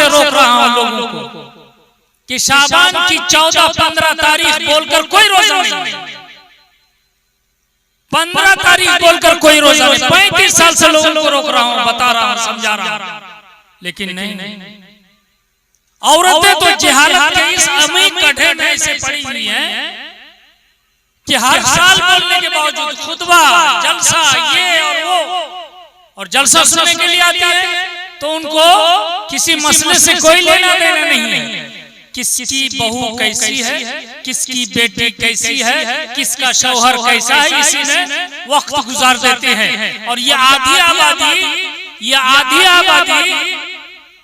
से रोक रहा हूं लोगों को कि शाबान की 14-15 तारीख बोलकर कोई रोजा नहीं, 15 तारीख बोलकर कोई रोजा नहीं। 35 साल से लोगों को रोक रहा हूं, बता रहा हूं, समझा रहा हूं, लेकिन नहीं। औरतें तो जहालत के इस अमीर कढ़े में ऐसे पड़ी हुई हैं कि हर साल बोलने के बावजूद खुतबा, जलसा, ये और वो, और जलसा सुनने के लिए आती है तो उनको किसी मसले से कोई लेना देना नहीं है। किसकी बहू कैसी है, किसकी बेटी कैसी है, किसका शौहर कैसा है, इसी में वक्त गुजार देते हैं। और ये आधी आबादी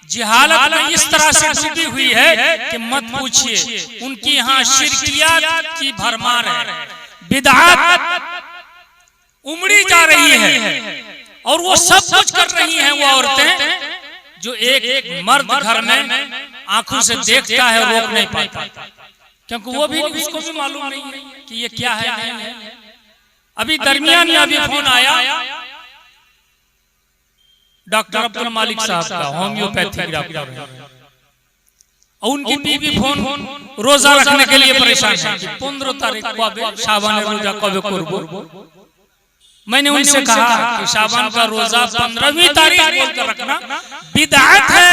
जहालत में इस तरह से डूबी हुई है कि मत पूछिए। उनकी यहाँ शिरकियात की भरमार है, बिदअत उमड़ी जा रही है और वो सब कुछ कर रही हैं वो औरतें जो एक मर्द घर में आंखों से देखता है, रोक नहीं पाता, क्योंकि वो भी उसको भी मालूम नहीं है कि ये क्या है, नहीं है। अभी दरमियान में अभी फोन आया डॉक्टर अब्दुल मालिक साहब का, होम्योपैथिक डॉक्टर है, और उनकी बीवी फोन रोजा रखने के लिए परेशान है कि 15 तारीख को शाबान रोजा कब करबो। मैंने उनसे कहा कि शाबान का रोजा 15वीं तारीख बोलकर रखना बिदअत है,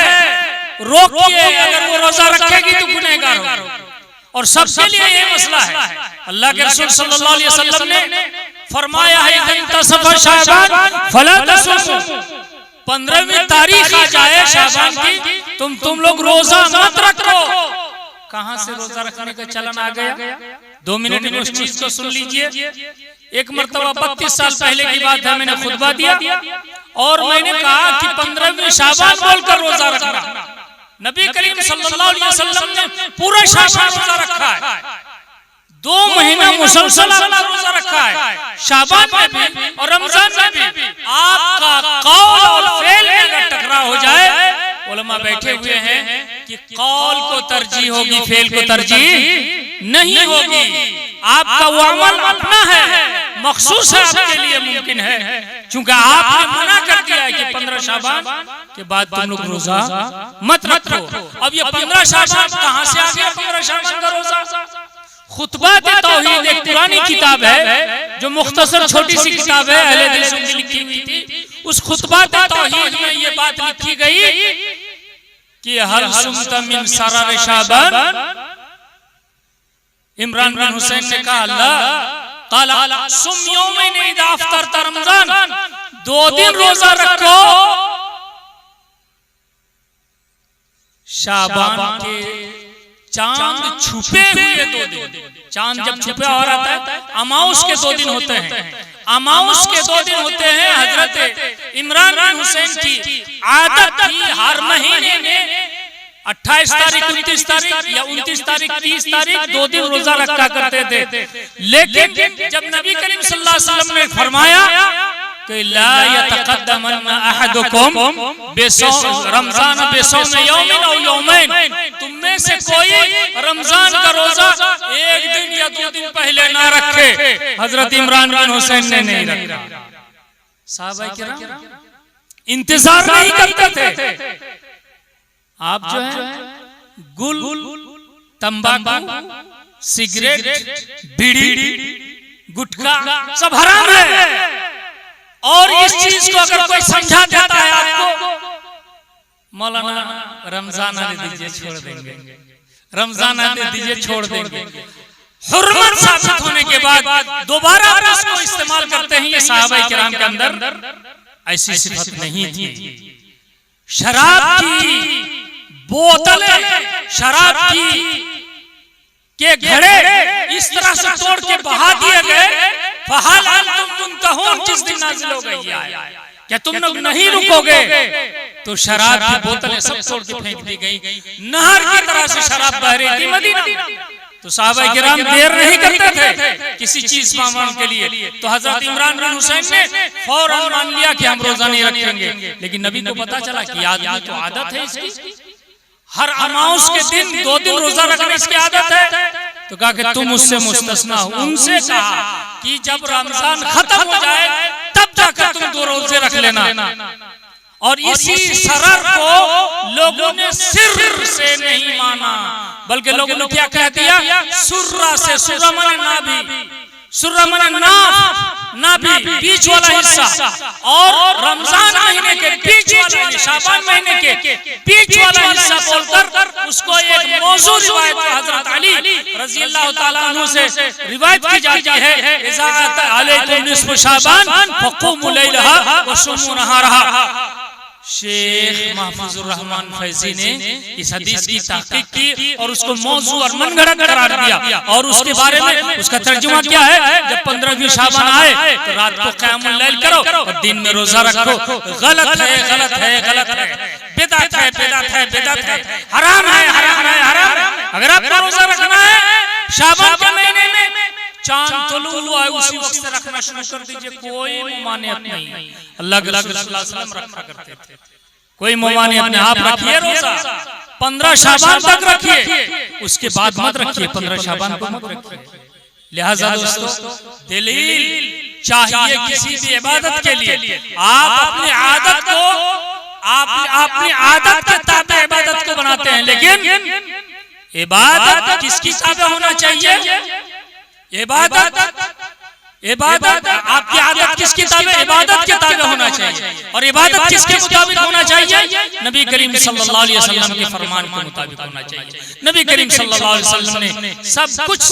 रोकिए। अगर वो रोजा रखेगी तो गुनहगार होगी। और सबके लिए ये मसला है। अल्लाह के रसूल सल्लल्लाहु अलैहि वसल्लम ने फरमाया है इंतसफ शाबान फला तसुमू, 15वीं तारीख आ जाए शाबान की तुम लोग रोजा मत रखो। कहां से रोजा रखने का चलन आ गया? 2 मिनट में उस चीज को सुन लीजिए। एक मर्तबा 32 साल पहले की बात है, मैंने खुतबा दिया और मैंने कहा कि 15वीं शाबान बोलकर रोजा रखना। नबी करीम सल्लल्लाहु अलैहि वसल्लम ने पूरा शाबान रोजा रखा है, 2 महीना मुसलसल अपना रोजा रखा है, शाबान में भी और रमजान में भी। आपका कौल और फेल में अगर टकराव हो जाए, उलमा बैठे हुए हैं कि कौल को तरजीह होगी, फेल को तरजीह नहीं होगी। आपका वो अमल अपना है, मखसूस है, आपके लिए मुमकिन है, क्योंकि आपने मना कर दिया है कि 15 शाबान के बाद तुम लोग रोजा मत रखो। अब ये 15 शाबान कहां से आ गया? 15 शाबान का रोजा खुतबात तौहीद एक पुरानी किताब है जो मुख्तसर छोटी सी किताब है, अहले हदीसों की लिखी हुई थी। उस खुतबात तौहीद में ये बात लिखी गई कि हल सुमत मिन सरार शाबान। इमरान बिन हुसैन ने कहा अल्लाह ताला सुम यौमैन इज़ा अफ्तरता रमजान, 2 दिन रोजा रखो शाबान के चांद छुपे हुए 2 दिन। चांद जब छुपा हो रहा है, अमाउस के 2 दिन होते हैं, अमाउस के 2 दिन होते हैं। हजरत इमरान बिन हुसैन की आदत थी हर महीने में 28 तारीख, 29 तारीख या 29 तारीख, 30 तारीख 2 दिन रोजा रखा करते थे। लेकिन जब नबी करीम सल्लल्लाहु अलैहि वसल्लम ने फरमाया कि ला यतक़द्दमन्ना अहदुकुम रमजान बिसौम यौमिन औ यौमैन, तुम में से कोई रमजान का रोजा 1 दिन या 2 दिन पहले ना रखे। हजरत इमरान बिन हुसैन ने नहीं रखा। सहाबा किराम इंतजार नहीं करते थे। आप जो है गुल, तंबाकू, सिगरेट, बीड़ी, गुटखा सब हराम है। और इस चीज को अगर कोई समझा देता है आपको, मौलाना रमजान आने दीजिए छोड़ देंगे, रमजान आने दीजिए छोड़ देंगे। हुर्मत साबित होने के बाद दोबारा इसको इस्तेमाल करते हैं। ये सहाबा किराम के अंदर ऐसी सिफत नहीं थी। शराब की बोतलें, शराब के घड़े इस तरह से तोड़ के बहा दिए गए। फहल अंतुम मुंतहून जिस दिन नाज़िल हो गई है, क्या तुम लोग नहीं रुकोगे? तो शराब की बोतलें सब तोड़ के फेंक दी गई। नहर की तरह से शराब बह रही थी मदीना। तो सहाबा किराम देर नहीं करते थे किसी चीज पाने के लिए। तो हजरत इमरान बिन हुसैन ने फौरन मान लिया कि हम रोजा नहीं रखेंगे। लेकिन नबी को पता चला कि आदमी तो आदत है इसकी, हर अमाउस के दिन 2 दिन रोजा रखने इसकी आदत है। तो कहा कि तुम उससे मुस्तस्ना हो। उनसे कहा कि जब रमजान खत्म हो जाए तब जाकर तुम 2 रोजे रख लेना। और इसी शरर को लोगों ने सिर्फ बल्कि लोगों ने क्या कह दिया, सुर्रा से, सुर्रा माने नाभि, सुर्रा माने नाभि, बीच वाला हिस्सा, और रमजान महीने के बीच वाला, शाबान महीने के बीच वाला हिस्सा बोलकर उसको एक मौजू रिवायत हजरत अली रजी अल्लाह ताला अन्हु से रिवायत की जाती है, इज़ा आता अलैकुम निस्फ़ु शाबान फक़ूमू लैलहा व सुमू नहारहा। शेख महफूजुर रहमान फैजी ने इस हदीस की तहकीक की और उसको मौजू और मनगढ़ंत करार दिया, और उसके बारे में उसका तर्जुमा क्या है, जब 15वीं शाबान आए तो रात को क़यामुल लैल करो और दिन में रोजा रखो। गलत है, गलत है, गलत है, बिदअत है, बिदअत है, बिदअत है, हराम है, हराम है, हराम है। अगर आपको रोजा रखना है शाबान के महीने में, चांद तुलू हुआ है उसी वक्त से रखना शुरू कर दीजिए, कोई ममानियत नहीं। अल्लाह के रसूल सल्लल्लाहु अलैहि वसल्लम रखा करते थे, कोई ममानियत नहीं। आप रखिए रोजा 15 शाबान तक रखिए, उसके बाद मत रखिए, 15 शाबान को मत रखिए। लिहाजा दोस्तों, दलील चाहिए किसी भी इबादत के लिए, आप अपनी आदत को, आप अपनी आदत के ताबे इबादत को बनाते हैं, लेकिन इबादत किसकी ताबे होना चाहिए, इबादत आपकी आदत किसकी ताबे, इबादत के ताबे होना चाहिए। और इबादत किसके मुताबिक होना चाहिए, नबी करीम सल्लल्लाहु अलैहि वसल्लम के फरमान के मुताबिक होना चाहिए। नबी करीम सल्लल्लाहु अलैहि वसल्लम ने सब कुछ